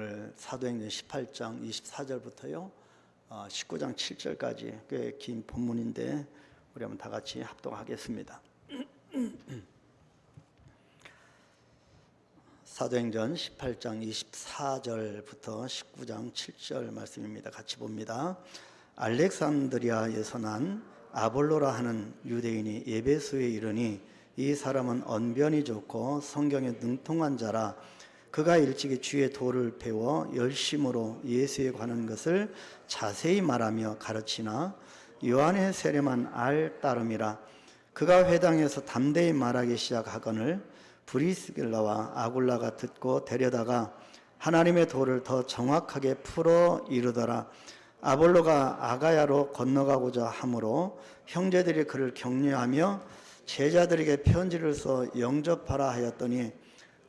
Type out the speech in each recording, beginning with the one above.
오늘 사도행전 18장 24절부터요 19장 7절까지 꽤 긴 본문인데 우리 한번 다 같이 합독하겠습니다. 사도행전 18장 24절부터 19장 7절 말씀입니다. 같이 봅니다. 알렉산드리아에서 난 아볼로라 하는 유대인이 에베소에 이르니 이 사람은 언변이 좋고 성경에 능통한 자라. 그가 일찍이 주의 도를 배워 열심으로 예수에 관한 것을 자세히 말하며 가르치나 요한의 세례만 알 따름이라. 그가 회당에서 담대히 말하기 시작하거늘 브리스길라와 아굴라가 듣고 데려다가 하나님의 도를 더 정확하게 풀어 이르더라. 아볼로가 아가야로 건너가고자 하므로 형제들이 그를 격려하며 제자들에게 편지를 써 영접하라 하였더니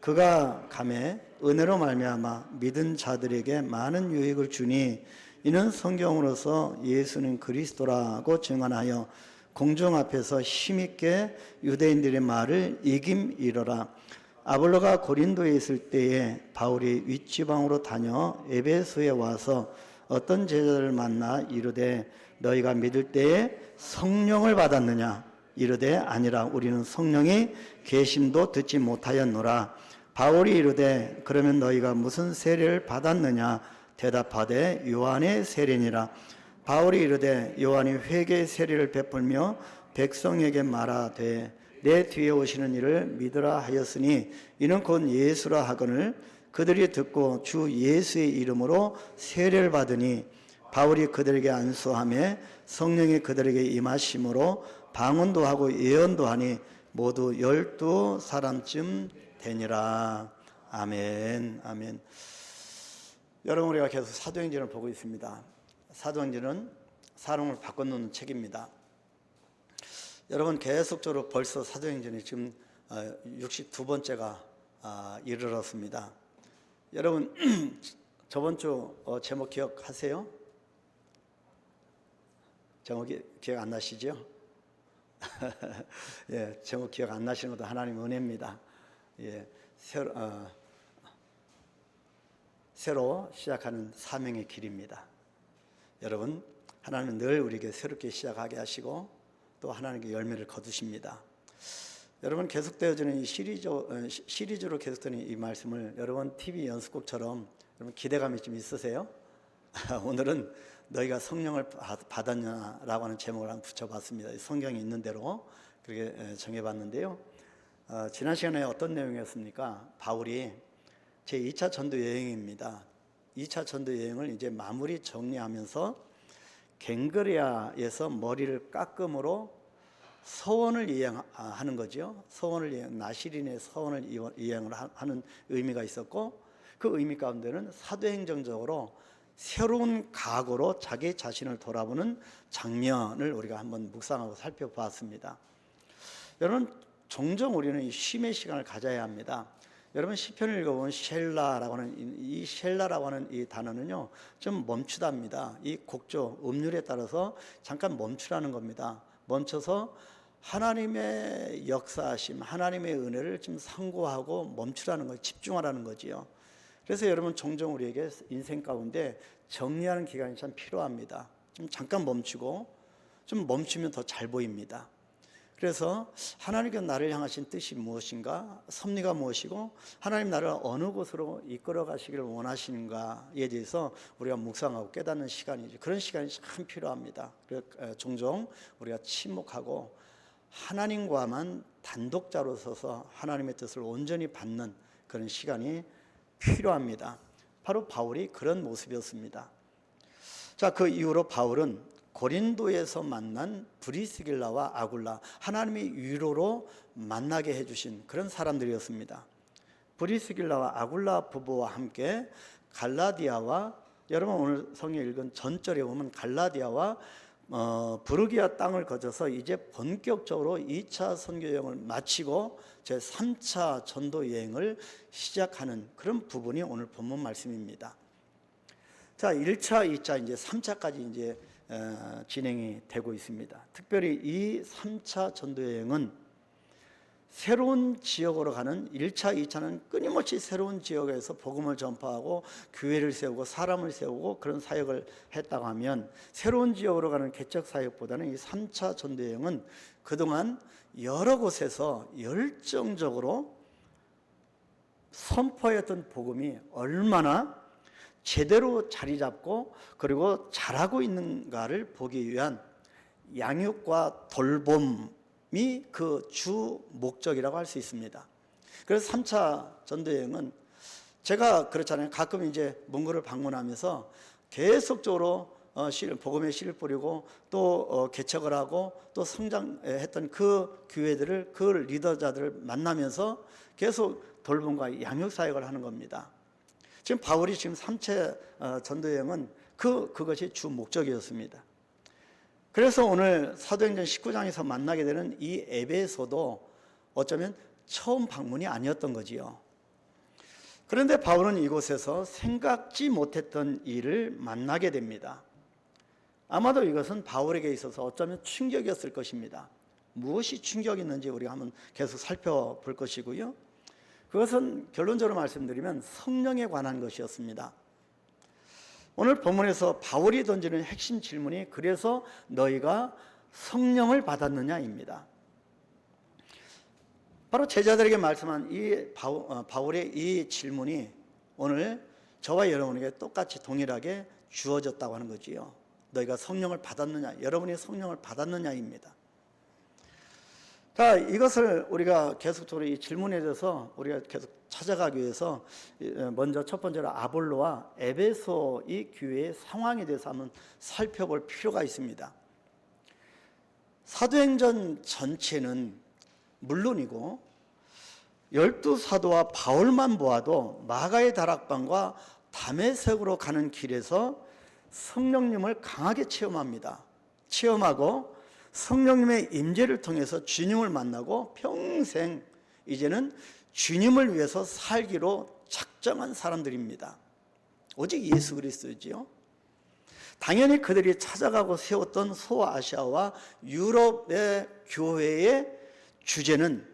그가 감에 은혜로 말미암아 믿은 자들에게 많은 유익을 주니 이는 성경으로서 예수는 그리스도라고 증언하여 공중 앞에서 힘있게 유대인들의 말을 이김이러라. 아볼로가 고린도에 있을 때에 바울이 윗지방으로 다녀 에베소에 와서 어떤 제자들을 만나 이르되 너희가 믿을 때에 성령을 받았느냐? 이르되 아니라 우리는 성령이 계심도 듣지 못하였노라. 바울이 이르되 그러면 너희가 무슨 세례를 받았느냐? 대답하되 요한의 세례니라. 바울이 이르되 요한이 회개의 세례를 베풀며 백성에게 말하되 내 뒤에 오시는 이를 믿으라 하였으니 이는 곧 예수라 하거늘 그들이 듣고 주 예수의 이름으로 세례를 받으니 바울이 그들에게 안수하며 성령이 그들에게 임하심으로 방언도 하고 예언도 하니 모두 12사람쯤 되니라. 아멘. 아멘. 여러분, 우리가 계속 사도행전을 보고 있습니다. 사도행전은 사람을 바꿔놓는 책입니다. 여러분, 계속적으로 벌써 사도행전이 지금 62번째가 이르렀습니다. 여러분, 저번 주 제목 기억하세요? 제목이 기억 안 나시죠? 예, 제목 기억 안 나시는 것도 하나님의 은혜입니다. 예, 새로 시작하는 사명의 길입니다. 여러분, 하나님은 늘 우리에게 새롭게 시작하게 하시고 또 하나님께 열매를 거두십니다. 여러분, 계속되어지는 이 시리즈로 계속되는 이 말씀을 여러분 TV 연습곡처럼 여러분 기대감이 좀 있으세요? 오늘은 너희가 성령을 받았냐라고 하는 제목을 한번 붙여봤습니다. 성경에 있는 대로 그렇게 정해봤는데요. 지난 시간에 어떤 내용이었습니까? 바울이 제2차 전도 여행입니다. 2차 전도 여행을 이제 마무리 정리하면서 갱그레아에서 머리를 깎음으로 서원을 이행하는 거죠. 나시린의 서원을 이행을 하는 의미가 있었고 그 의미 가운데는 사도행전적으로 새로운 각오로 자기 자신을 돌아보는 장면을 우리가 한번 묵상하고 살펴보았습니다. 여러분, 종종 우리는 이 쉼의 시간을 가져야 합니다. 여러분, 시편을 읽어보면 셀라라고 하는 이 단어는요 좀 멈추답니다. 이 곡조 음률에 따라서 잠깐 멈추라는 겁니다. 멈춰서 하나님의 역사하심, 하나님의 은혜를 좀 상고하고 멈추라는 거예요. 집중하라는 거지요. 그래서 여러분, 종종 우리에게 인생 가운데 정리하는 기간이 참 필요합니다. 좀 잠깐 멈추고 좀 멈추면 더 잘 보입니다. 그래서 하나님께서 나를 향하신 뜻이 무엇인가, 섭리가 무엇이고 하나님 나를 어느 곳으로 이끌어 가시기를 원하시는가에 대해서 우리가 묵상하고 깨닫는 시간이죠. 그런 시간이 참 필요합니다. 그래서 종종 우리가 침묵하고 하나님과만 단독자로 서서 하나님의 뜻을 온전히 받는 그런 시간이 필요합니다. 바로 바울이 그런 모습이었습니다. 자, 그 이후로 바울은 고린도에서 만난 브리스길라와 아굴라, 하나님이 위로로 만나게 해주신 그런 사람들이었습니다. 브리스길라와 아굴라 부부와 함께 갈라디아와, 여러분 오늘 성경 읽은 전절에 보면 갈라디아와 부르기아 땅을 거쳐서 이제 본격적으로 2차 선교 여행을 마치고 제 3차 전도 여행을 시작하는 그런 부분이 오늘 본문 말씀입니다. 자, 1차, 2차, 이제 3차까지 이제 진행이 되고 있습니다. 특별히 이 3차 전도 여행은 새로운 지역으로 가는 1차, 2차는 끊임없이 새로운 지역에서 복음을 전파하고 교회를 세우고 사람을 세우고 그런 사역을 했다고 하면, 새로운 지역으로 가는 개척 사역보다는 이 3차 전도여행은 그동안 여러 곳에서 열정적으로 선포했던 복음이 얼마나 제대로 자리 잡고 그리고 잘하고 있는가를 보기 위한 양육과 돌봄이 그 주 목적이라고 할 수 있습니다. 그래서 3차 전도여행은 제가 그렇잖아요. 가끔 이제 문구를 방문하면서 계속적으로 복음의 씨를 뿌리고 또 개척을 하고 또 성장했던 그 교회들을, 그 리더자들을 만나면서 계속 돌봄과 양육 사역을 하는 겁니다. 지금 바울이 지금 3차 전도여행은 그것이 주 목적이었습니다. 그래서 오늘 사도행전 19장에서 만나게 되는 이 에베소도 어쩌면 처음 방문이 아니었던 거지요. 그런데 바울은 이곳에서 생각지 못했던 일을 만나게 됩니다. 아마도 이것은 바울에게 있어서 어쩌면 충격이었을 것입니다. 무엇이 충격이었는지 우리가 한번 계속 살펴볼 것이고요. 그것은 결론적으로 말씀드리면 성령에 관한 것이었습니다. 오늘 본문에서 바울이 던지는 핵심 질문이 그래서 너희가 성령을 받았느냐입니다. 바로 제자들에게 말씀한 이 바울의 이 질문이 오늘 저와 여러분에게 똑같이 동일하게 주어졌다고 하는 거지요. 너희가 성령을 받았느냐, 여러분이 성령을 받았느냐입니다. 자, 이것을 우리가 계속적으로 이 질문에 대해서 우리가 계속 찾아가기 위해서 먼저 첫 번째로 아볼로와 에베소 이 교회의 상황에 대해서 한번 살펴볼 필요가 있습니다. 사도행전 전체는 물론이고 12사도와 바울만 보아도 마가의 다락방과 다메섹으로 가는 길에서 성령님을 강하게 체험합니다. 체험하고 성령님의 임재를 통해서 주님을 만나고 평생 이제는 주님을 위해서 살기로 작정한 사람들입니다. 오직 예수 그리스도지요. 당연히 그들이 찾아가고 세웠던 소아시아와 유럽의 교회의 주제는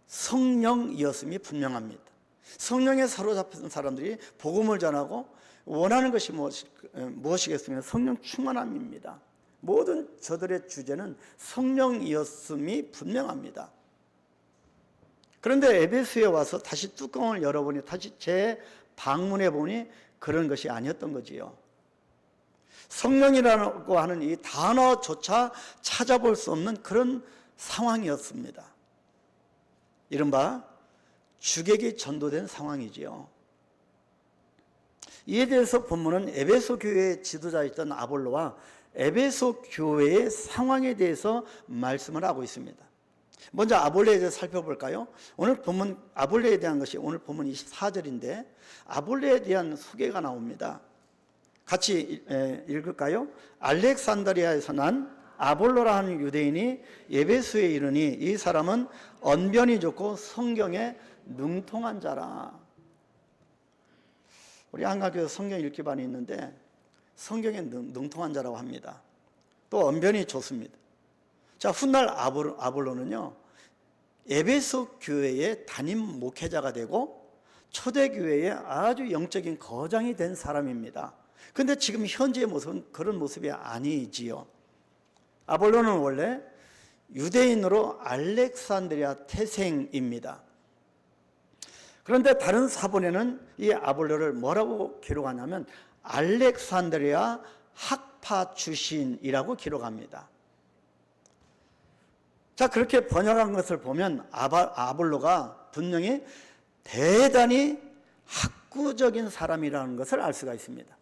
성령이었음이 분명합니다. 성령에 사로잡힌 사람들이 복음을 전하고 원하는 것이 무엇이겠습니까? 성령 충만함입니다. 모든 저들의 주제는 성령이었음이 분명합니다. 그런데 에베소에 와서 다시 뚜껑을 열어보니 다시 재방문해 보니 그런 것이 아니었던 거지요. 성령이라고 하는 이 단어조차 찾아볼 수 없는 그런 상황이었습니다. 이른바 주객이 전도된 상황이지요. 이에 대해서 본문은 에베소 교회의 지도자였던 아볼로와 에베소 교회의 상황에 대해서 말씀을 하고 있습니다. 먼저 아볼로에 대해서 살펴볼까요? 오늘 본문 아볼로에 대한 것이 오늘 본문 24절인데 아볼로에 대한 소개가 나옵니다. 같이 읽을까요? 알렉산드리아에서 난 아볼로라 하는 유대인이 에베소에 이르니 이 사람은 언변이 좋고 성경에 능통한 자라. 우리 한강교회 성경 읽기반이 있는데 성경에 능통한 자라고 합니다. 또 언변이 좋습니다. 자, 훗날 아볼로는요 에베소 교회의 담임 목회자가 되고 초대교회의 아주 영적인 거장이 된 사람입니다. 그런데 지금 현재의 모습은 그런 모습이 아니지요. 아볼로는 원래 유대인으로 알렉산드리아 태생입니다. 그런데 다른 사본에는 이 아볼로를 뭐라고 기록하냐면 알렉산드리아 학파 출신이라고 기록합니다. 자, 그렇게 번역한 것을 보면 아볼로가 분명히 대단히 학구적인 사람이라는 것을 알 수가 있습니다.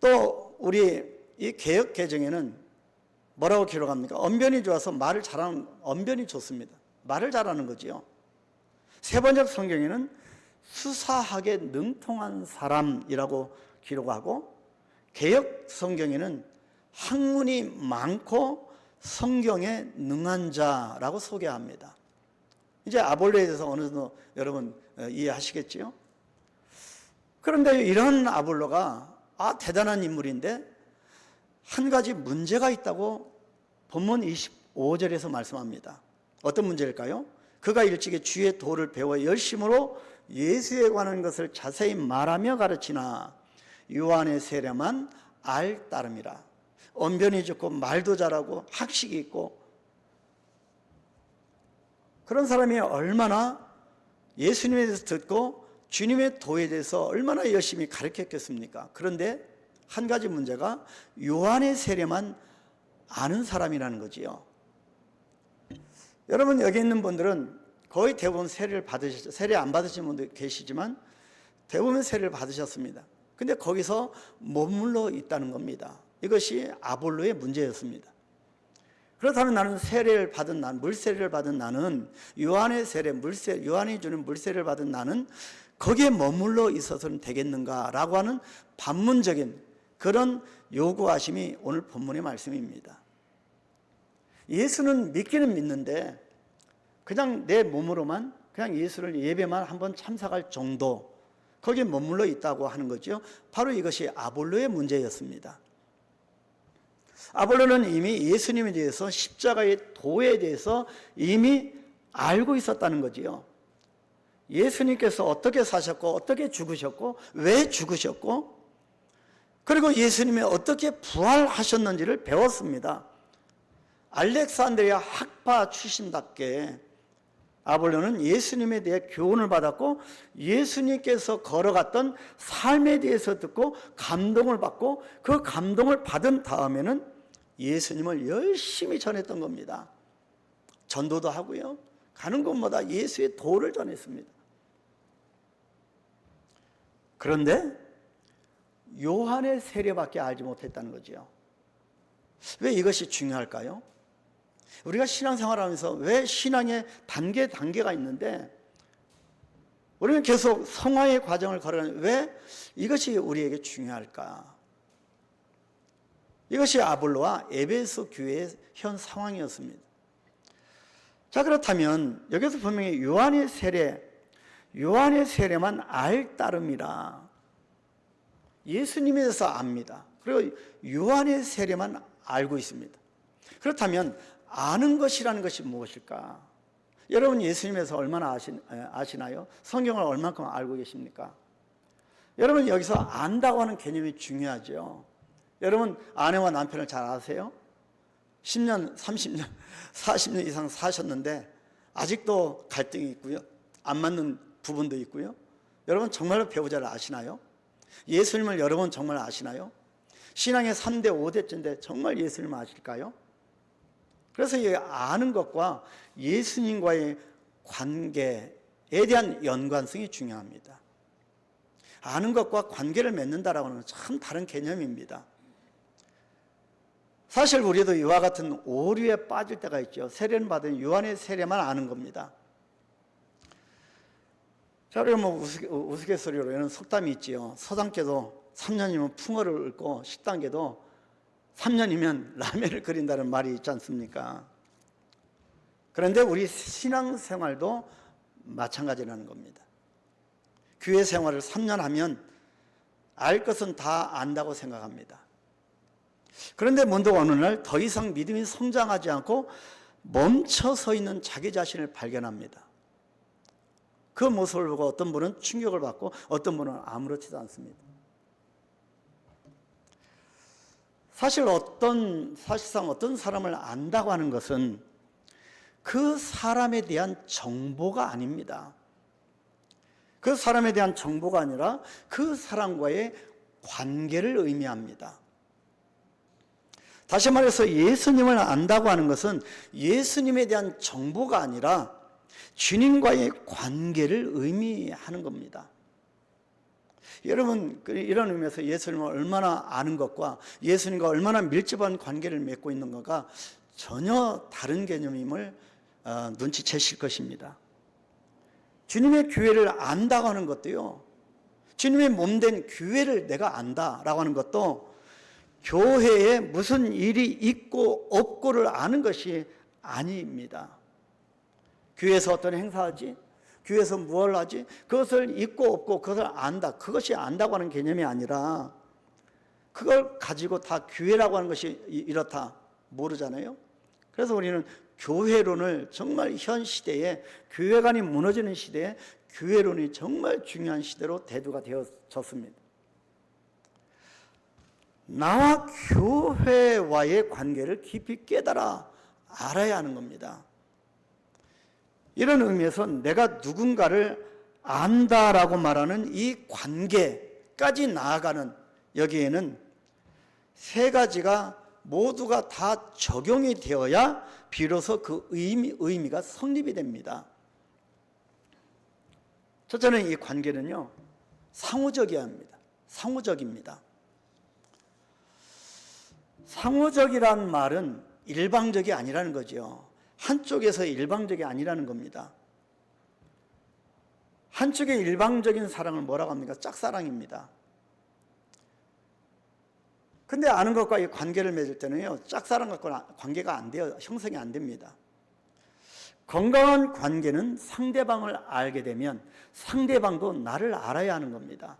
또 우리 이 개역 개정에는 뭐라고 기록합니까? 언변이 좋아서 말을 잘하는, 언변이 좋습니다. 말을 잘하는 거지요. 세번역 성경에는 수사학에 능통한 사람이라고 기록하고 개역 성경에는 학문이 많고 성경에 능한 자라고 소개합니다. 이제 아볼로에 대해서 어느 정도 여러분 이해하시겠지요? 그런데 이런 아볼로가 대단한 인물인데 한 가지 문제가 있다고 본문 15절에서 말씀합니다. 어떤 문제일까요? 그가 일찍이 주의 도를 배워 열심으로 예수에 관한 것을 자세히 말하며 가르치나 요한의 세례만 알 따름이라. 언변이 좋고 말도 잘하고 학식이 있고 그런 사람이 얼마나 예수님에 대해서 듣고 주님의 도에 대해서 얼마나 열심히 가르쳤겠습니까? 그런데 한 가지 문제가 요한의 세례만 아는 사람이라는 거지요. 여러분 여기 있는 분들은 거의 대부분 세례를 받으셨죠. 세례 안 받으신 분도 계시지만 대부분 세례를 받으셨습니다. 근데 거기서 머물러 있다는 겁니다. 이것이 아볼로의 문제였습니다. 그렇다면 나는 세례를 받은 난, 물세례를 받은 나는 요한의 세례, 요한이 주는 물세례를 받은 나는 거기에 머물러 있어서는 되겠는가라고 하는 반문적인 그런 요구하심이 오늘 본문의 말씀입니다. 예수는 믿기는 믿는데 그냥 내 몸으로만 그냥 예수를 예배만 한번 참석할 정도 거기에 머물러 있다고 하는 거죠. 바로 이것이 아볼로의 문제였습니다. 아볼로는 이미 예수님에 대해서 십자가의 도에 대해서 이미 알고 있었다는 거지요. 예수님께서 어떻게 사셨고 어떻게 죽으셨고 왜 죽으셨고 그리고 예수님이 어떻게 부활하셨는지를 배웠습니다. 알렉산드리아 학파 출신답게 아볼로는 예수님에 대해 교훈을 받았고 예수님께서 걸어갔던 삶에 대해서 듣고 감동을 받고 그 감동을 받은 다음에는 예수님을 열심히 전했던 겁니다. 전도도 하고요. 가는 곳마다 예수의 도를 전했습니다. 그런데 요한의 세례밖에 알지 못했다는 거죠. 왜 이것이 중요할까요? 우리가 신앙생활하면서 왜 신앙의 단계가 있는데 우리는 계속 성화의 과정을 걸어가는 왜 이것이 우리에게 중요할까? 이것이 아볼로와 에베소 교회의 현 상황이었습니다. 자, 그렇다면 여기서 분명히 요한의 세례만 알 따름이라. 예수님에 대해서 압니다. 그리고 요한의 세례만 알고 있습니다. 그렇다면 아는 것이라는 것이 무엇일까? 여러분 예수님에 대해서 얼마나 아시나요? 성경을 얼만큼 알고 계십니까? 여러분 여기서 안다고 하는 개념이 중요하죠. 여러분 아내와 남편을 잘 아세요? 10년, 30년, 40년 이상 사셨는데 아직도 갈등이 있고요. 안 맞는 부분도 있고요. 여러분 정말로 배우자를 아시나요? 예수님을 여러분 정말 아시나요? 신앙의 3대, 5대째인데 정말 예수님을 아실까요? 그래서 이 아는 것과 예수님과의 관계에 대한 연관성이 중요합니다. 아는 것과 관계를 맺는다라고 하는 건 참 다른 개념입니다. 사실 우리도 이와 같은 오류에 빠질 때가 있죠. 세례를 받은 요한의 세례만 아는 겁니다. 자, 그러면 우스갯소리로 이런 속담이 있지요. 서당께도 3년이면 풍어를 읊고 식당께도 3년이면 라면을 끓인다는 말이 있지 않습니까? 그런데 우리 신앙생활도 마찬가지라는 겁니다. 교회 생활을 3년 하면 알 것은 다 안다고 생각합니다. 그런데 문득 어느 날 더 이상 믿음이 성장하지 않고 멈춰서 있는 자기 자신을 발견합니다. 그 모습을 보고 어떤 분은 충격을 받고 어떤 분은 아무렇지도 않습니다. 사실상 어떤 사람을 안다고 하는 것은 그 사람에 대한 정보가 아닙니다. 그 사람에 대한 정보가 아니라 그 사람과의 관계를 의미합니다. 다시 말해서 예수님을 안다고 하는 것은 예수님에 대한 정보가 아니라 주님과의 관계를 의미하는 겁니다. 여러분 이런 의미에서 예수님을 얼마나 아는 것과 예수님과 얼마나 밀접한 관계를 맺고 있는 것과 전혀 다른 개념임을 눈치채실 것입니다. 주님의 교회를 안다고 하는 것도요, 주님의 몸된 교회를 내가 안다라고 하는 것도 교회에 무슨 일이 있고 없고를 아는 것이 아닙니다. 교회에서 어떤 행사하지? 교회에서 무엇을 하지? 그것을 있고 없고 그것을 안다. 그것이 안다고 하는 개념이 아니라 그걸 가지고 다 교회라고 하는 것이 이렇다 모르잖아요. 그래서 우리는 교회론을 정말 현 시대에 교회관이 무너지는 시대에 교회론이 정말 중요한 시대로 대두가 되어졌습니다. 나와 교회와의 관계를 깊이 깨달아 알아야 하는 겁니다. 이런 의미에서 내가 누군가를 안다라고 말하는 이 관계까지 나아가는 여기에는 세 가지가 모두가 다 적용이 되어야 비로소 그 의미가 성립이 됩니다. 첫째는 이 관계는요, 상호적이어야 합니다. 상호적입니다. 상호적이란 말은 일방적이 아니라는 거죠. 한쪽에서 일방적이 아니라는 겁니다. 한쪽의 일방적인 사랑을 뭐라고 합니까? 짝사랑입니다. 근데 아는 것과 이 관계를 맺을 때는요, 짝사랑 갖고는 관계가 안 돼요. 형성이 안 됩니다. 건강한 관계는 상대방을 알게 되면 상대방도 나를 알아야 하는 겁니다.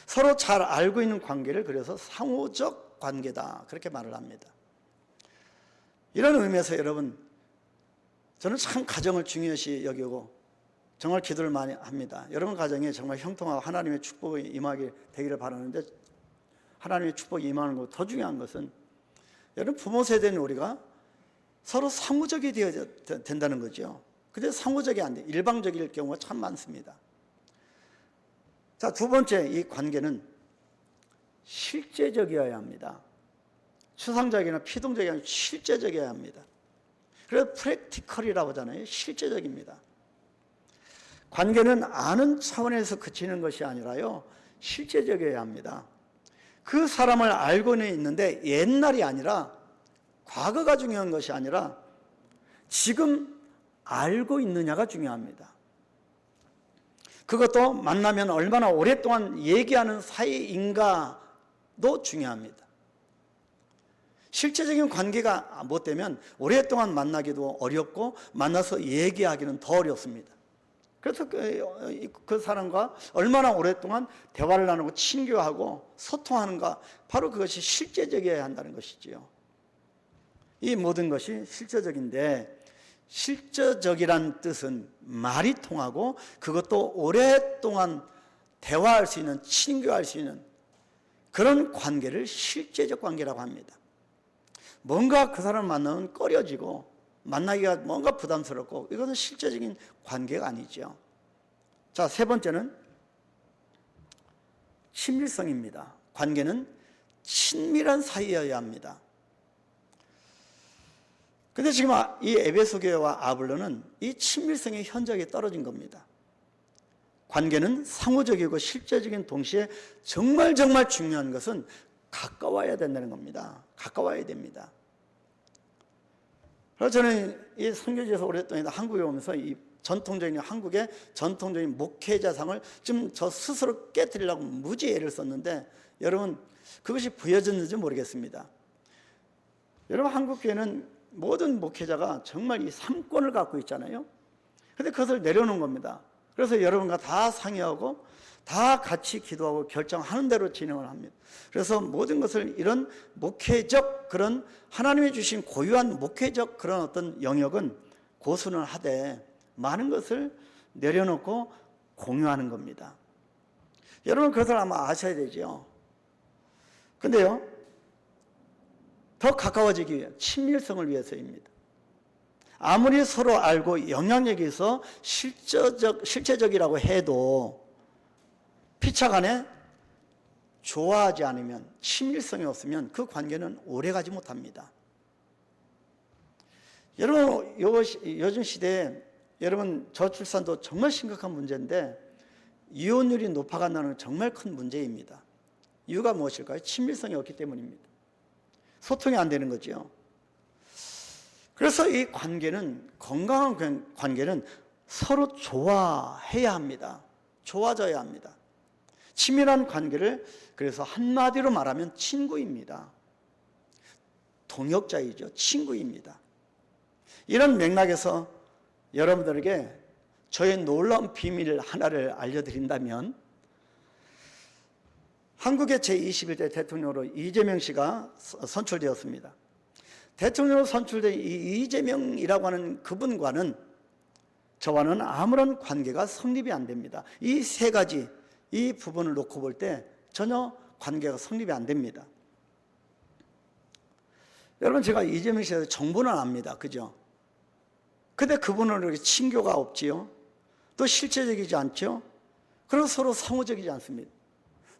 서로 잘 알고 있는 관계를 그래서 상호적 관계다, 그렇게 말을 합니다. 이런 의미에서 여러분, 저는 참 가정을 중요시 여기고 정말 기도를 많이 합니다. 여러분 가정에 정말 형통하고 하나님의 축복이 임하게 되기를 바라는데, 하나님의 축복이 임하는 것 더 중요한 것은 여러분 부모 세대는 우리가 서로 상호적이 되어야 된다는 거죠. 근데 상호적이 안 돼. 일방적일 경우가 참 많습니다. 자, 두 번째, 이 관계는 실제적이어야 합니다. 추상적이나 피동적이 아니라 실제적이어야 합니다. 그래서 프랙티컬이라고 하잖아요. 실제적입니다. 관계는 아는 차원에서 그치는 것이 아니라요, 실제적이어야 합니다. 그 사람을 알고는 있는데 옛날이 아니라, 과거가 중요한 것이 아니라 지금 알고 있느냐가 중요합니다. 그것도 만나면 얼마나 오랫동안 얘기하는 사이인가도 중요합니다. 실제적인 관계가 못 되면 오랫동안 만나기도 어렵고 만나서 얘기하기는 더 어렵습니다. 그래서 그 사람과 얼마나 오랫동안 대화를 나누고 친교하고 소통하는가, 바로 그것이 실제적이어야 한다는 것이지요. 이 모든 것이 실제적인데, 실제적이란 뜻은 말이 통하고 그것도 오랫동안 대화할 수 있는, 친교할 수 있는 그런 관계를 실제적 관계라고 합니다. 뭔가 그 사람을 만나면 꺼려지고 만나기가 뭔가 부담스럽고, 이것은 실제적인 관계가 아니죠. 자, 세 번째는 친밀성입니다. 관계는 친밀한 사이여야 합니다. 근데 지금 이 에베소 교회와 아볼로는 이 친밀성의 현저하게 떨어진 겁니다. 관계는 상호적이고 실제적인 동시에 정말 중요한 것은 가까워야 된다는 겁니다. 가까워야 됩니다. 그래서 저는 이 선교지에서 오랫동안 한국에 오면서 이 전통적인, 한국의 전통적인 목회자상을 좀 저 스스로 깨뜨리려고 무지 애를 썼는데, 여러분 그것이 보여졌는지 모르겠습니다. 여러분, 한국교회는 모든 목회자가 정말 이 3권을 갖고 있잖아요. 그런데 그것을 내려놓은 겁니다. 그래서 여러분과 다 상의하고 다 같이 기도하고 결정하는 대로 진행을 합니다. 그래서 모든 것을 이런 목회적, 그런 하나님이 주신 고유한 목회적 그런 어떤 영역은 고수는 하되 많은 것을 내려놓고 공유하는 겁니다. 여러분 그것을 아마 아셔야 되죠. 근데요, 더 가까워지기 위해, 친밀성을 위해서입니다. 아무리 서로 알고 영향력이 있어 실제적이라고 해도 피차간에 좋아하지 않으면, 친밀성이 없으면 그 관계는 오래가지 못합니다. 여러분, 요즘 시대에 여러분 저출산도 정말 심각한 문제인데 이혼율이 높아간다는 건 정말 큰 문제입니다. 이유가 무엇일까요? 친밀성이 없기 때문입니다. 소통이 안 되는 거죠. 그래서 이 관계는, 건강한 관계는 서로 좋아해야 합니다. 좋아져야 합니다. 친밀한 관계를 그래서 한마디로 말하면 친구입니다. 동역자이죠. 친구입니다. 이런 맥락에서 여러분들에게 저의 놀라운 비밀 하나를 알려드린다면, 한국의 제21대 대통령으로 이재명 씨가 선출되었습니다. 대통령으로 선출된 이재명이라고 하는 그분과는 저와는 아무런 관계가 성립이 안 됩니다. 이 세 가지, 이 부분을 놓고 볼 때 전혀 관계가 성립이 안 됩니다. 여러분, 제가 이재명 씨에 대해서 정보는 압니다. 그죠? 근데 그분은 이렇게 친교가 없지요. 또 실제적이지 않죠. 그리고 서로 상호적이지 않습니다.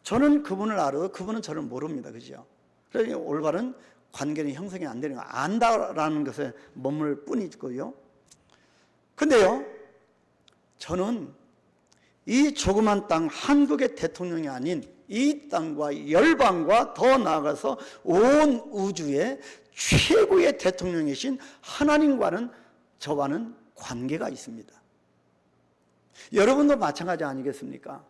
저는 그분을 알아도 그분은 저를 모릅니다. 그죠? 그러니 올바른 관계는 형성이 안 되는 거, 안다라는 것에 머물 뿐이고요. 근데요, 저는 이 조그만 땅 한국의 대통령이 아닌 이 땅과 열방과 더 나아가서 온 우주의 최고의 대통령이신 하나님과는 저와는 관계가 있습니다. 여러분도 마찬가지 아니겠습니까?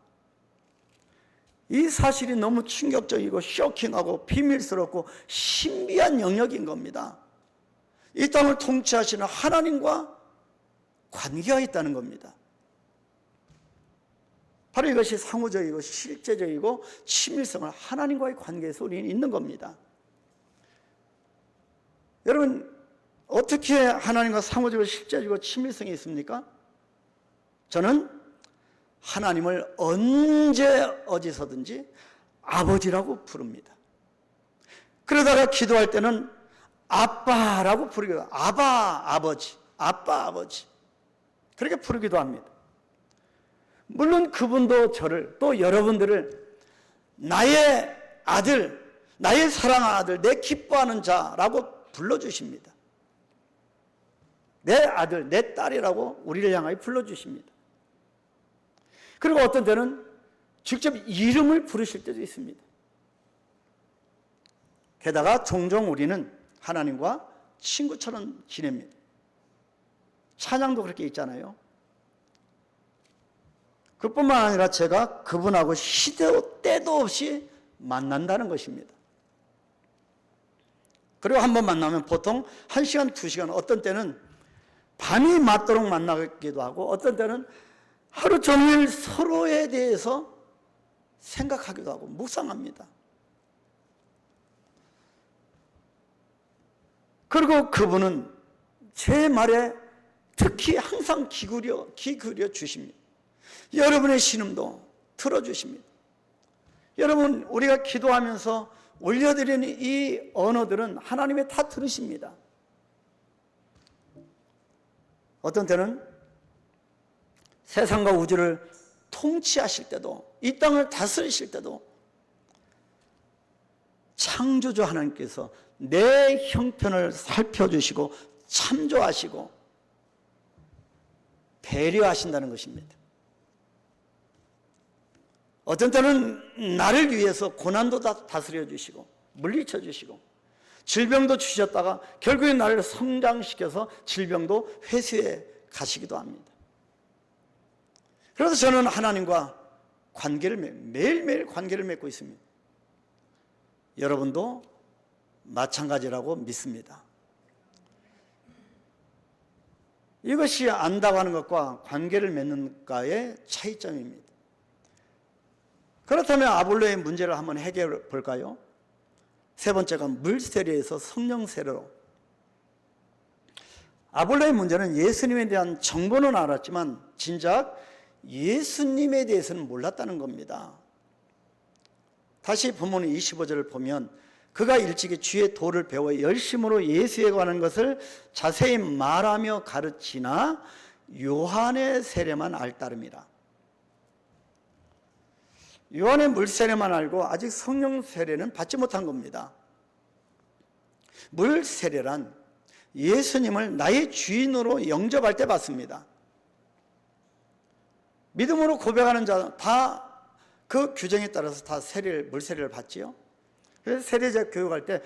이 사실이 너무 충격적이고 쇼킹하고 비밀스럽고 신비한 영역인 겁니다. 이 땅을 통치하시는 하나님과 관계가 있다는 겁니다. 바로 이것이 상호적이고 실제적이고 친밀성을 하나님과의 관계에서 우리는 있는 겁니다. 여러분, 어떻게 하나님과 상호적이고 실제적이고 친밀성이 있습니까? 저는 하나님을 언제 어디서든지 아버지라고 부릅니다. 그러다가 기도할 때는 아빠라고 부르기도 합니다. 아바 아버지, 아빠 아버지, 그렇게 부르기도 합니다. 물론 그분도 저를, 또 여러분들을 나의 아들, 나의 사랑하는 아들, 내 기뻐하는 자라고 불러주십니다. 내 아들, 내 딸이라고 우리를 향하여 불러주십니다. 그리고 어떤 때는 직접 이름을 부르실 때도 있습니다. 게다가 종종 우리는 하나님과 친구처럼 지냅니다. 찬양도 그렇게 있잖아요. 그뿐만 아니라 제가 그분하고 시도 때도 없이 만난다는 것입니다. 그리고 한번 만나면 보통 1시간, 2시간, 어떤 때는 밤이 맞도록 만나기도 하고, 어떤 때는 하루 종일 서로에 대해서 생각하기도 하고 묵상합니다. 그리고 그분은 제 말에 특히 항상 귀 기울여 주십니다. 여러분의 신음도 들어주십니다. 여러분, 우리가 기도하면서 올려드리는 이 언어들은 하나님이 다 들으십니다. 어떤 때는 세상과 우주를 통치하실 때도, 이 땅을 다스리실 때도 창조주 하나님께서 내 형편을 살펴주시고 참조하시고 배려하신다는 것입니다. 어떤 때는 나를 위해서 고난도 다스려 주시고 물리쳐 주시고 질병도 주셨다가 결국에 나를 성장시켜서 질병도 회수해 가시기도 합니다. 그래서 저는 하나님과 매일매일 관계를 맺고 있습니다. 여러분도 마찬가지라고 믿습니다. 이것이 안다고 하는 것과 관계를 맺는가의 차이점입니다. 그렇다면 아볼로의 문제를 한번 해결해 볼까요? 세 번째가 물 세례에서 성령 세례로. 아볼로의 문제는 예수님에 대한 정보는 알았지만 진작 예수님에 대해서는 몰랐다는 겁니다. 다시 본문 25절을 보면 그가 일찍이 주의 도를 배워 열심으로 예수에 관한 것을 자세히 말하며 가르치나 요한의 세례만 알 따름이라. 요한의 물 세례만 알고 아직 성령 세례는 받지 못한 겁니다. 물 세례란 예수님을 나의 주인으로 영접할 때 받습니다. 믿음으로 고백하는 자 다 그 규정에 따라서 다 물 세례를 받지요. 그래서 세례자 교육할 때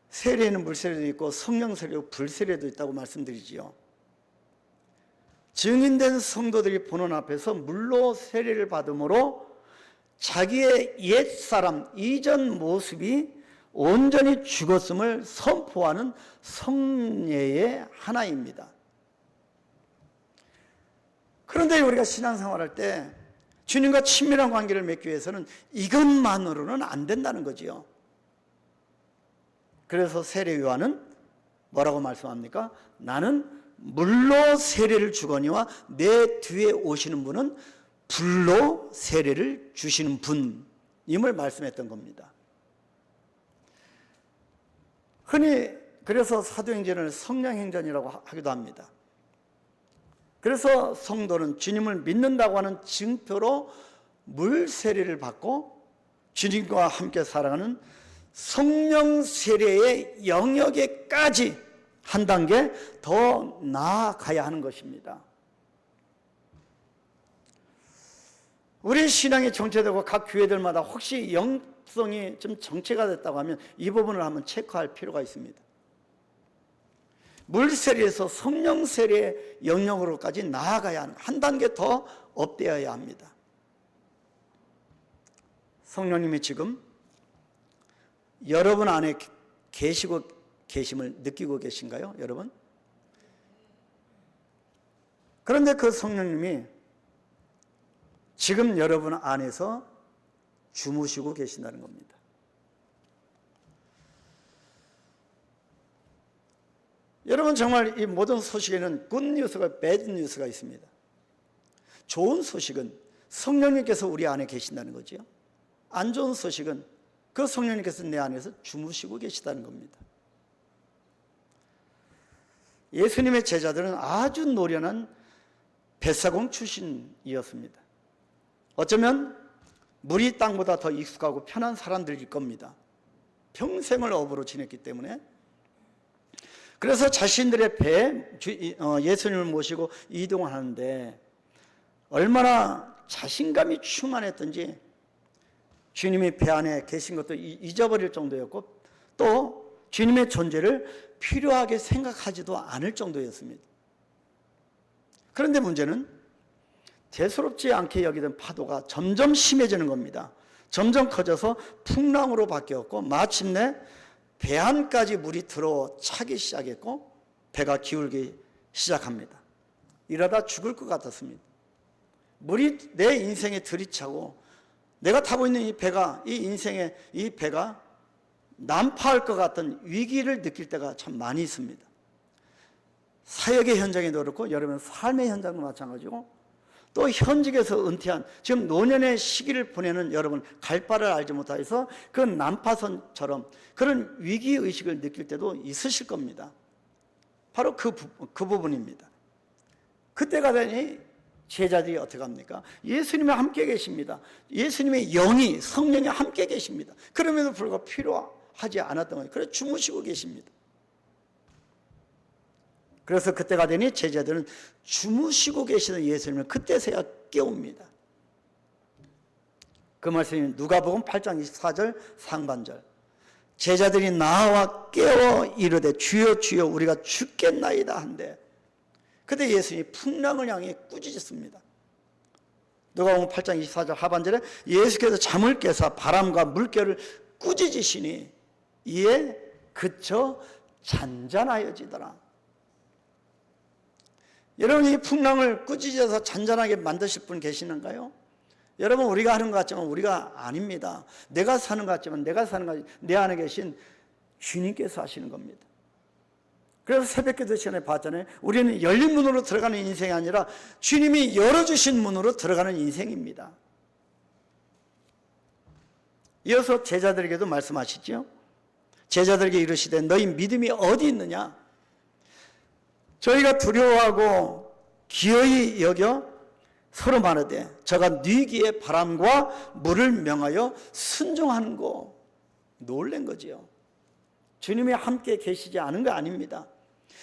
세례에는 물 세례도 있고 성령 세례도 불 세례도 있다고 말씀드리지요. 증인된 성도들이 보는 앞에서 물로 세례를 받음으로 자기의 옛사람 이전 모습이 온전히 죽었음을 선포하는 성례의 하나입니다. 그런데 우리가 신앙생활할 때 주님과 친밀한 관계를 맺기 위해서는 이것만으로는 안 된다는 거지요. 그래서 세례 요한은 뭐라고 말씀합니까? 나는 물로 세례를 주거니와 내 뒤에 오시는 분은 불로 세례를 주시는 분임을 말씀했던 겁니다. 흔히 그래서 사도행전을 성령행전이라고 하기도 합니다. 그래서 성도는 주님을 믿는다고 하는 증표로 물 세례를 받고 주님과 함께 살아가는 성령 세례의 영역에까지 한 단계 더 나아가야 하는 것입니다. 우리 신앙이 정체되고 각 교회들마다 혹시 영성이 좀 정체가 됐다고 하면 이 부분을 한번 체크할 필요가 있습니다. 물 세례에서 성령 세례의 영역으로까지 나아가야 하는, 한 단계 더 업되어야 합니다. 성령님이 지금 여러분 안에 계심을 느끼고 계신가요, 여러분? 그런데 그 성령님이 지금 여러분 안에서 주무시고 계신다는 겁니다. 여러분, 정말 이 모든 소식에는 굿뉴스가 배드뉴스가 있습니다. 좋은 소식은 성령님께서 우리 안에 계신다는 거죠. 안 좋은 소식은 그 성령님께서 내 안에서 주무시고 계시다는 겁니다. 예수님의 제자들은 아주 노련한 뱃사공 출신이었습니다. 어쩌면 물이 땅보다 더 익숙하고 편한 사람들일 겁니다. 평생을 어부로 지냈기 때문에. 그래서 자신들의 배에 예수님을 모시고 이동을 하는데 얼마나 자신감이 충만했던지 주님이 배 안에 계신 것도 잊어버릴 정도였고, 또 주님의 존재를 필요하게 생각하지도 않을 정도였습니다. 그런데 문제는 대수롭지 않게 여기던 파도가 점점 심해지는 겁니다. 점점 커져서 풍랑으로 바뀌었고, 마침내 배 안까지 물이 들어차기 시작했고 배가 기울기 시작합니다. 이러다 죽을 것 같았습니다. 물이 내 인생에 들이차고 내가 타고 있는 이 배가, 이 인생의 이 배가 난파할 것 같은 위기를 느낄 때가 참 많이 있습니다. 사역의 현장에도 그렇고 여러분 삶의 현장도 마찬가지고, 또 현직에서 은퇴한 지금 노년의 시기를 보내는 여러분, 갈 바를 알지 못해서 그 난파선처럼 그런 위기의식을 느낄 때도 있으실 겁니다. 바로 그 부분입니다. 그때가 되니 제자들이 어떻게 합니까? 예수님이 함께 계십니다. 예수님의 영이, 성령이 함께 계십니다. 그럼에도 불구하고 필요하지 않았던 거예요. 그래서 주무시고 계십니다. 그래서 그때가 되니 제자들은 주무시고 계시는 예수님을 그때서야 깨웁니다. 그 말씀이 누가복음 8장 24절 상반절. 제자들이 나와 깨워 이르되 주여 주여 우리가 죽겠나이다 한데, 그때 예수님이 풍랑을 향해 꾸짖었습니다. 누가복음 8장 24절 하반절에 예수께서 잠을 깨사 바람과 물결을 꾸짖으시니 이에 그쳐 잔잔하여지더라. 여러분, 이 풍랑을 꾸짖어서 잔잔하게 만드실 분 계시는가요? 여러분, 우리가 하는 것 같지만 우리가 아닙니다. 내가 사는 것 같지만 내가 사는 것 같지만 내 안에 계신 주님께서 하시는 겁니다. 그래서 새벽기도 시간에 봤잖아요. 우리는 열린 문으로 들어가는 인생이 아니라 주님이 열어주신 문으로 들어가는 인생입니다. 이어서 제자들에게도 말씀하시죠. 제자들에게 이르시되 너희 믿음이 어디 있느냐? 저희가 두려워하고 기어이 여겨 서로 말하되 저가 네 귀에 바람과 물을 명하여 순종하는 거. 놀란 거지요. 주님이 함께 계시지 않은 거 아닙니다.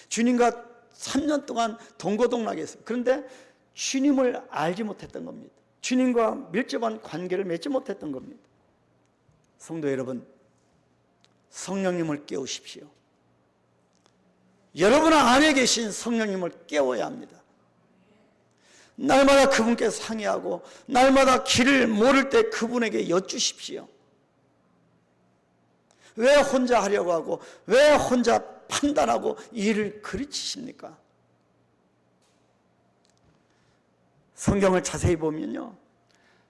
주님과 3년 동안 동고동락에 했어요. 그런데 주님을 알지 못했던 겁니다. 주님과 밀접한 관계를 맺지 못했던 겁니다. 성도 여러분, 성령님을 깨우십시오. 여러분 안에 계신 성령님을 깨워야 합니다. 날마다 그분께 상의하고 날마다 길을 모를 때 그분에게 여쭈십시오. 왜 혼자 하려고 하고 왜 혼자 판단하고 일을 그르치십니까? 성경을 자세히 보면요,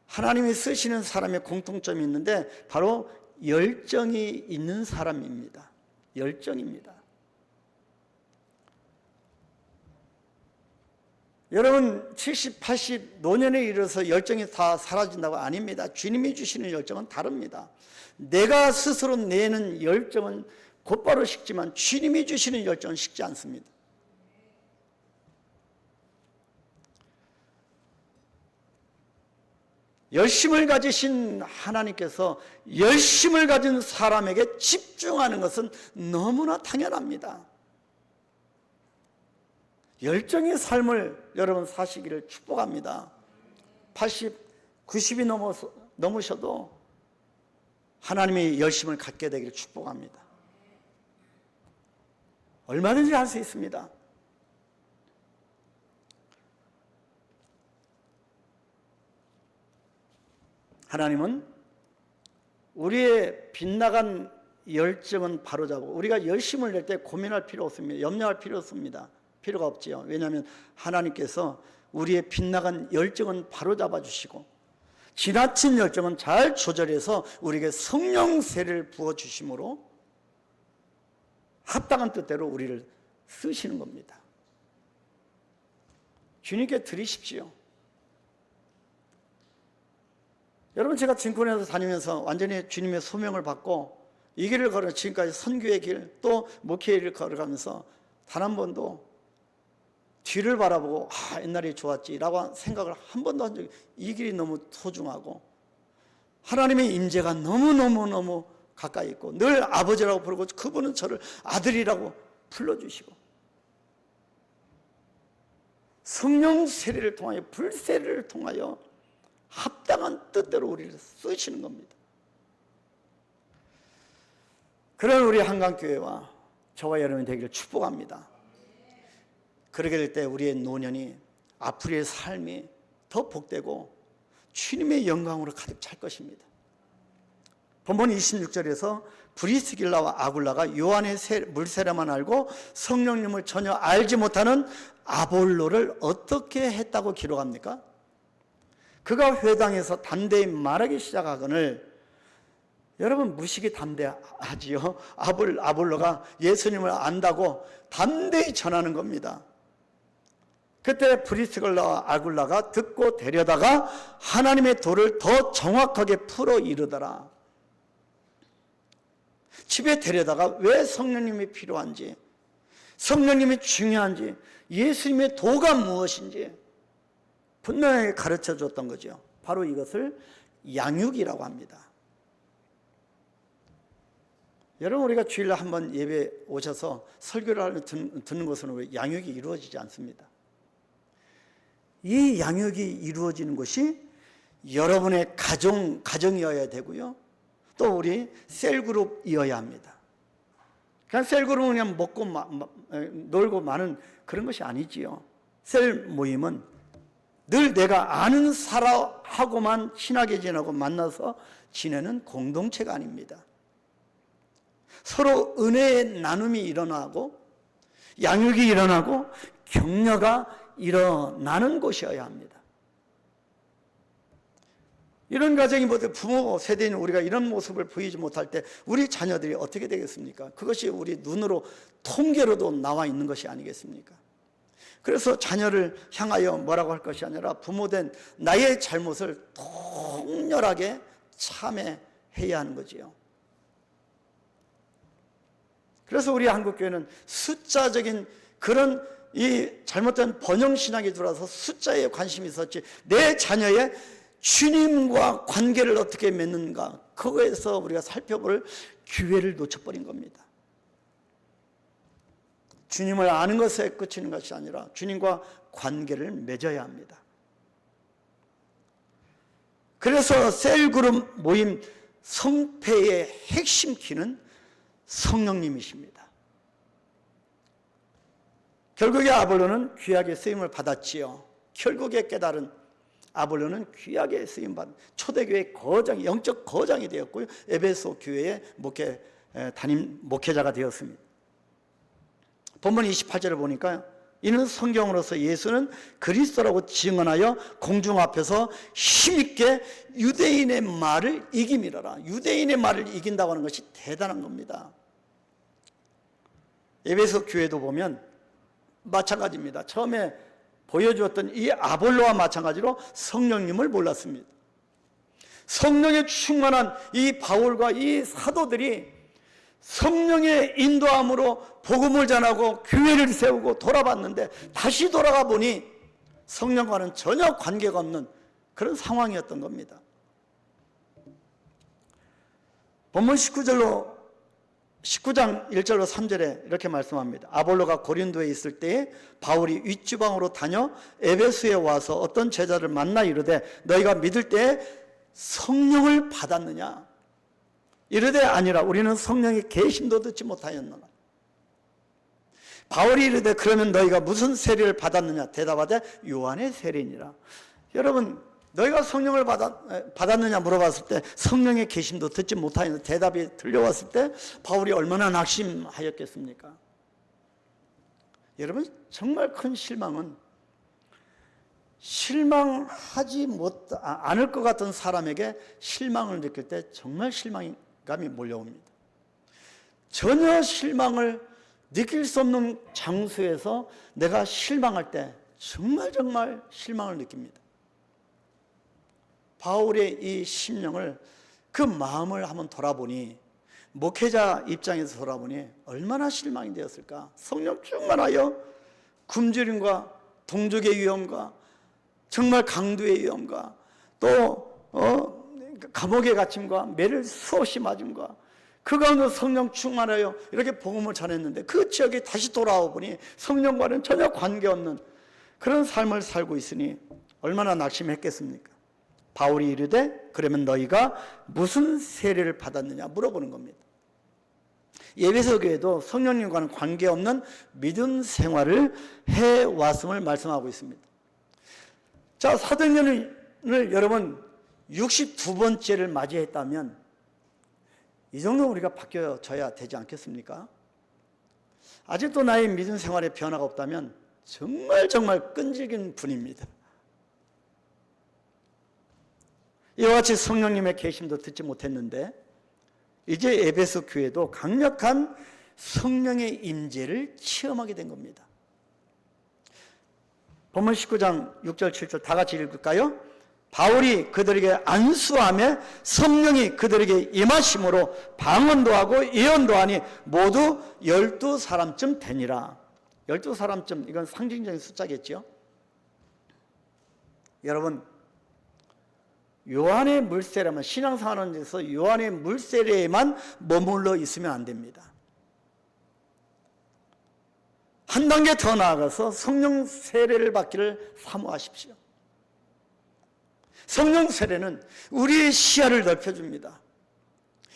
하나님이 쓰시는 사람의 공통점이 있는데 바로 열정이 있는 사람입니다. 열정입니다. 여러분 70, 80 노년에 이르러서 열정이 다 사라진다고 아닙니다. 주님이 주시는 열정은 다릅니다. 내가 스스로 내는 열정은 곧바로 식지만 주님이 주시는 열정은 식지 않습니다. 열심을 가지신 하나님께서 열심을 가진 사람에게 집중하는 것은 너무나 당연합니다. 열정의 삶을 여러분 사시기를 축복합니다. 80, 90이 넘으셔도 하나님의 열심을 갖게 되기를 축복합니다. 얼마든지 할 수 있습니다. 하나님은 우리의 빗나간 열정은 바로잡고 우리가 열심을 낼 때 고민할 필요 없습니다. 염려할 필요 없습니다. 필요가 없지요. 왜냐하면 하나님께서 우리의 빗나간 열정은 바로잡아 주시고 지나친 열정은 잘 조절해서 우리에게 성령 세례를 부어 주심으로 합당한 뜻대로 우리를 쓰시는 겁니다. 주님께 드리십시오. 여러분, 제가 증권회사 다니면서 완전히 주님의 소명을 받고 이 길을 걸어 지금까지 선교의 길 또 목회의 길을 걸어가면서 단 한 번도 뒤를 바라보고 옛날이 좋았지라고 생각을 한 번도 한 적이, 이 길이 너무 소중하고 하나님의 임재가 너무너무너무 가까이 있고 늘 아버지라고 부르고 그분은 저를 아들이라고 불러주시고 성령 세례를 통하여 불세례를 통하여 합당한 뜻대로 우리를 쓰시는 겁니다. 그런 우리 한강교회와 저와 여러분이 되기를 축복합니다. 그러게 될 때 우리의 노년이 앞으로의 삶이 더 복되고 주님의 영광으로 가득 찰 것입니다. 본문 26절에서 브리스길라와 아굴라가 요한의 물세례만 알고 성령님을 전혀 알지 못하는 아볼로를 어떻게 했다고 기록합니까? 그가 회당에서 담대히 말하기 시작하거늘, 여러분 무식이 담대하지요. 아볼로가 예수님을 안다고 담대히 전하는 겁니다. 그때 브리스길라와 아굴라가 듣고 데려다가 하나님의 도를 더 정확하게 풀어 이르더라. 집에 데려다가 왜 성령님이 필요한지, 성령님이 중요한지, 예수님의 도가 무엇인지 분명하게 가르쳐 줬던 거죠. 바로 이것을 양육이라고 합니다. 여러분, 우리가 주일날 한번 예배 오셔서 설교를 듣는 것은 왜 양육이 이루어지지 않습니다. 이 양육이 이루어지는 것이 여러분의 가정이어야 되고요. 또 우리 셀그룹이어야 합니다. 그냥 셀그룹은 그냥 먹고 놀고 마는 그런 것이 아니지요. 셀 모임은 늘 내가 아는 사람하고만 친하게 지내고 만나서 지내는 공동체가 아닙니다. 서로 은혜의 나눔이 일어나고 양육이 일어나고 격려가 일어나는 곳이어야 합니다. 이런 가정이 부모 세대인 우리가 이런 모습을 보이지 못할 때 우리 자녀들이 어떻게 되겠습니까? 그것이 우리 눈으로 통계로도 나와 있는 것이 아니겠습니까? 그래서 자녀를 향하여 뭐라고 할 것이 아니라 부모된 나의 잘못을 통렬하게 참회해야 하는 거지요. 그래서 우리 한국교회는 숫자적인 그런 이 잘못된 번영신앙이 들어와서 숫자에 관심이 있었지, 내 자녀의 주님과 관계를 어떻게 맺는가, 그거에서 우리가 살펴볼 기회를 놓쳐버린 겁니다. 주님을 아는 것에 그치는 것이 아니라 주님과 관계를 맺어야 합니다. 그래서 셀그룹 모임 성패의 핵심 키는 성령님이십니다. 결국에 아볼로는 귀하게 쓰임을 받았지요. 결국에 깨달은 아볼로는 귀하게 쓰임받은 초대교회의 거장, 영적 거장이 되었고요. 에베소 교회의 담임 목회자가 되었습니다. 본문 28절을 보니까 이는 성경으로서 예수는 그리스도라고 증언하여 공중 앞에서 힘있게 유대인의 말을 이김이라라. 유대인의 말을 이긴다고 하는 것이 대단한 겁니다. 에베소 교회도 보면 마찬가지입니다. 처음에 보여주었던 이 아볼로와 마찬가지로 성령님을 몰랐습니다. 성령에 충만한 이 바울과 이 사도들이 성령의 인도함으로 복음을 전하고 교회를 세우고 돌아봤는데 다시 돌아가 보니 성령과는 전혀 관계가 없는 그런 상황이었던 겁니다. 본문 19장 1절로 3절에 이렇게 말씀합니다. 아볼로가 고린도에 있을 때에 바울이 윗지방으로 다녀 에베소에 와서 어떤 제자를 만나 이르되 너희가 믿을 때에 성령을 받았느냐? 이르되 아니라 우리는 성령의 계심도 듣지 못하였노라. 바울이 이르되 그러면 너희가 무슨 세례를 받았느냐? 대답하되 요한의 세례니라. 여러분, 너희가 성령을 받았느냐 물어봤을 때 성령의 계심도 듣지 못하였는데 대답이 들려왔을 때 바울이 얼마나 낙심하였겠습니까? 여러분, 정말 큰 실망은 실망하지 않을 것 같은 사람에게 실망을 느낄 때 정말 실망감이 몰려옵니다. 전혀 실망을 느낄 수 없는 장소에서 내가 실망할 때 정말 실망을 느낍니다. 바울의 이 심령을, 그 마음을 한번 돌아보니, 목회자 입장에서 돌아보니 얼마나 실망이 되었을까. 성령 충만하여 굶주림과 동족의 위험과 정말 강도의 위험과 또 감옥에 갇힘과 매를 수없이 맞음과 그 가운데 성령 충만하여 이렇게 복음을 전했는데 그 지역에 다시 돌아와 보니 성령과는 전혀 관계없는 그런 삶을 살고 있으니 얼마나 낙심했겠습니까? 바울이 이르되 그러면 너희가 무슨 세례를 받았느냐 물어보는 겁니다. 에베소 교회도 성령님과는 관계없는 믿음 생활을 해왔음을 말씀하고 있습니다. 자, 사도행전을 여러분 62번째를 맞이했다면 이 정도 우리가 바뀌어져야 되지 않겠습니까? 아직도 나의 믿음 생활에 변화가 없다면 정말 끈질긴 분입니다. 이와 같이 성령님의 계심도 듣지 못했는데 이제 에베소 교회도 강력한 성령의 임재를 체험하게 된 겁니다. 본문 19장 6절 7절 다 같이 읽을까요? 바울이 그들에게 안수하며 성령이 그들에게 임하심으로 방언도 하고 예언도 하니 모두 12사람쯤 되니라. 12사람쯤, 이건 상징적인 숫자겠죠. 여러분, 요한의 물세례만, 신앙생활하는 데서 요한의 물세례에만 머물러 있으면 안 됩니다. 한 단계 더 나아가서 성령 세례를 받기를 사모하십시오. 성령 세례는 우리의 시야를 넓혀줍니다.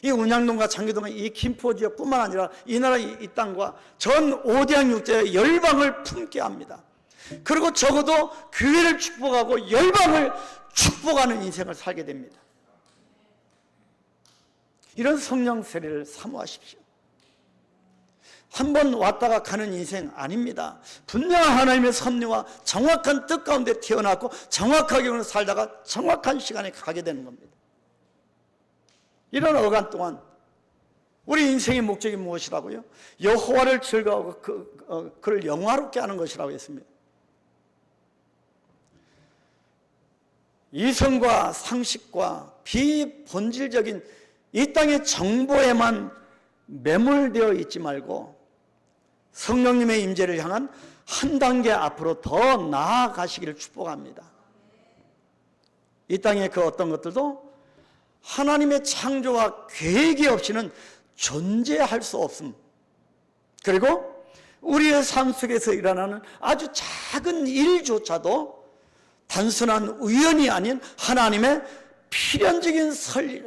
이 운양동과 장기동과 이 김포 지역뿐만 아니라 이 나라 이 땅과 전 오대양 육지의 열방을 품게 합니다. 그리고 적어도 교회를 축복하고 열방을 축복하는 인생을 살게 됩니다. 이런 성령 세례를 사모하십시오. 한 번 왔다가 가는 인생 아닙니다. 분명한 하나님의 섭리와 정확한 뜻 가운데 태어났고 정확하게 살다가 정확한 시간에 가게 되는 겁니다. 이런 어간 동안 우리 인생의 목적이 무엇이라고요? 여호와를 즐거워하고 그를 영화롭게 하는 것이라고 했습니다. 이성과 상식과 비본질적인 이 땅의 정보에만 매몰되어 있지 말고 성령님의 임재를 향한 한 단계 앞으로 더 나아가시기를 축복합니다. 이 땅의 그 어떤 것들도 하나님의 창조와 계획이 없이는 존재할 수 없음. 그리고 우리의 삶 속에서 일어나는 아주 작은 일조차도 단순한 우연이 아닌 하나님의 필연적인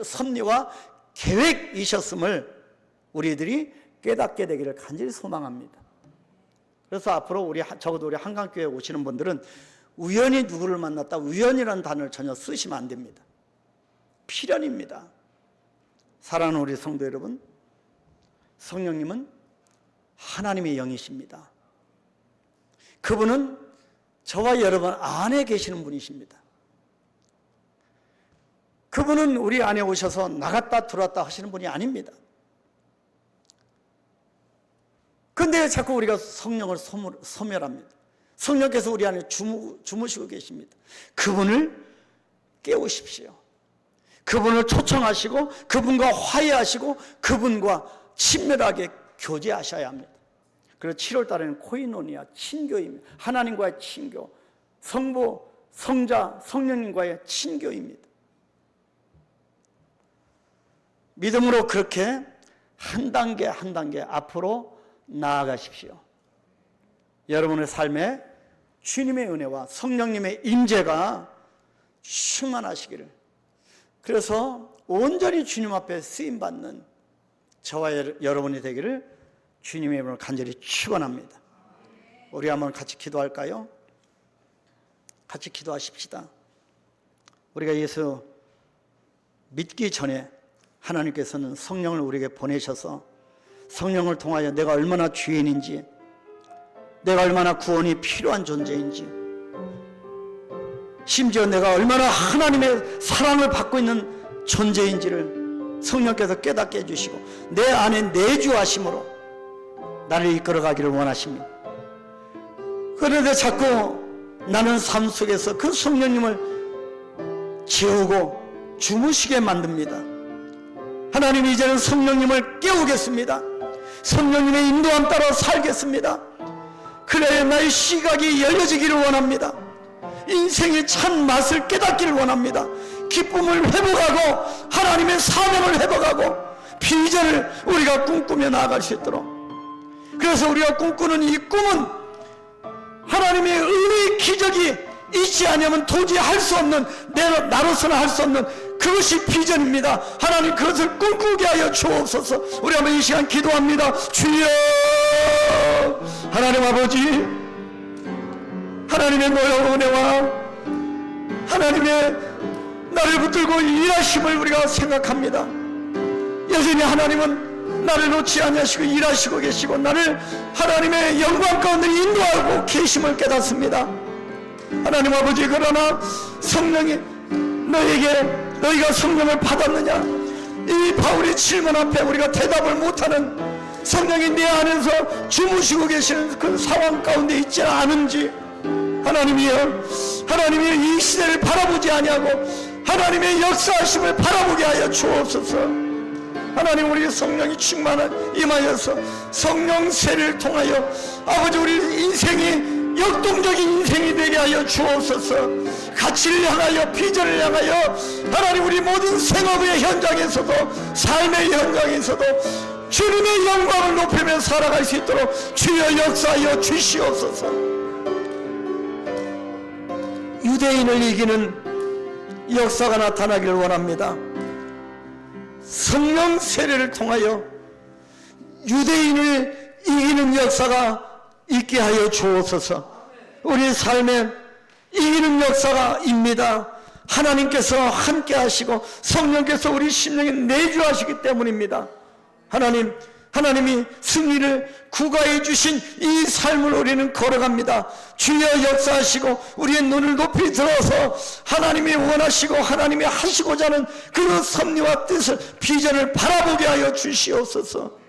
섭리와 계획이셨음을 우리들이 깨닫게 되기를 간절히 소망합니다. 그래서 앞으로 적어도 우리 한강교회에 오시는 분들은 우연히 누구를 만났다, 우연이라는 단어를 전혀 쓰시면 안 됩니다. 필연입니다. 사랑하는 우리 성도 여러분, 성령님은 하나님의 영이십니다. 그분은 저와 여러분 안에 계시는 분이십니다. 그분은 우리 안에 오셔서 나갔다 들어왔다 하시는 분이 아닙니다. 그런데 자꾸 우리가 성령을 소멸합니다. 성령께서 우리 안에 주무시고 계십니다. 그분을 깨우십시오. 그분을 초청하시고 그분과 화해하시고 그분과 친밀하게 교제하셔야 합니다. 그래서 7월 달에는 코이노니아, 친교입니다. 하나님과의 친교, 성부, 성자, 성령님과의 친교입니다. 믿음으로 그렇게 한 단계 한 단계 앞으로 나아가십시오. 여러분의 삶에 주님의 은혜와 성령님의 임재가 충만하시기를, 그래서 온전히 주님 앞에 쓰임받는 저와 여러분이 되기를 주님의 이름으로 간절히 축원합니다. 우리 한번 같이 기도할까요? 같이 기도하십시다. 우리가 예수 믿기 전에 하나님께서는 성령을 우리에게 보내셔서 성령을 통하여 내가 얼마나 죄인인지, 내가 얼마나 구원이 필요한 존재인지, 심지어 내가 얼마나 하나님의 사랑을 받고 있는 존재인지를 성령께서 깨닫게 해주시고 내 안에 내주하심으로 나를 이끌어가기를 원하십니다. 그런데 자꾸 나는 삶 속에서 그 성령님을 재우고 주무시게 만듭니다. 하나님, 이제는 성령님을 깨우겠습니다. 성령님의 인도함 따라 살겠습니다. 그래야 나의 시각이 열려지기를 원합니다. 인생의 참 맛을 깨닫기를 원합니다. 기쁨을 회복하고 하나님의 사명을 회복하고 비전을 우리가 꿈꾸며 나아갈 수 있도록, 그래서 우리가 꿈꾸는 이 꿈은 하나님의 은혜의 기적이 있지 않으면 도저히 할 수 없는, 나로서는 할 수 없는 그것이 비전입니다. 하나님, 그것을 꿈꾸게 하여 주옵소서. 우리 한번 이 시간 기도합니다. 주여, 하나님 아버지, 하나님의 놀라운 은혜와 하나님의 나를 붙들고 일하심을 우리가 생각합니다. 여전히 하나님은 나를 놓지 않으시고 일하시고 계시고 나를 하나님의 영광 가운데 인도하고 계심을 깨닫습니다. 하나님 아버지, 그러나 성령이 너희가 성령을 받았느냐, 이 바울의 질문 앞에 우리가 대답을 못하는, 성령이 내 안에서 주무시고 계시는 그 상황 가운데 있지 않은지, 하나님이여, 하나님이 이 시대를 바라보지 아니하고 하나님의 역사하심을 바라보게 하여 주옵소서. 하나님, 우리 성령이 충만한 임하여서 성령 세례를 통하여 아버지 우리 인생이 역동적인 인생이 되게 하여 주옵소서. 가치를 향하여, 비전을 향하여 하나님, 우리 모든 생업의 현장에서도 삶의 현장에서도 주님의 영광을 높이며 살아갈 수 있도록 주여 역사하여 주시옵소서. 유대인을 이기는 역사가 나타나기를 원합니다. 성령 세례를 통하여 유대인을 이기는 역사가 있게 하여 주옵소서. 우리 삶에 이기는 역사가 입니다. 하나님께서 함께 하시고 성령께서 우리 심령에 내주하시기 때문입니다. 하나님이 승리를 구가해 주신 이 삶을 우리는 걸어갑니다. 주여 역사하시고 우리의 눈을 높이 들어서 하나님이 원하시고 하나님이 하시고자 하는 그 섭리와 뜻을, 비전을 바라보게 하여 주시옵소서.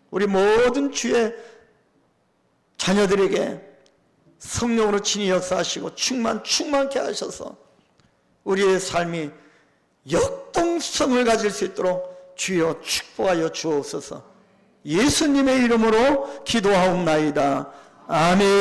우리 모든 주의 자녀들에게 성령으로 친히 역사하시고 충만케 하셔서 우리의 삶이 역동성을 가질 수 있도록 주여 축복하여 주옵소서. 예수님의 이름으로 기도하옵나이다. 아멘.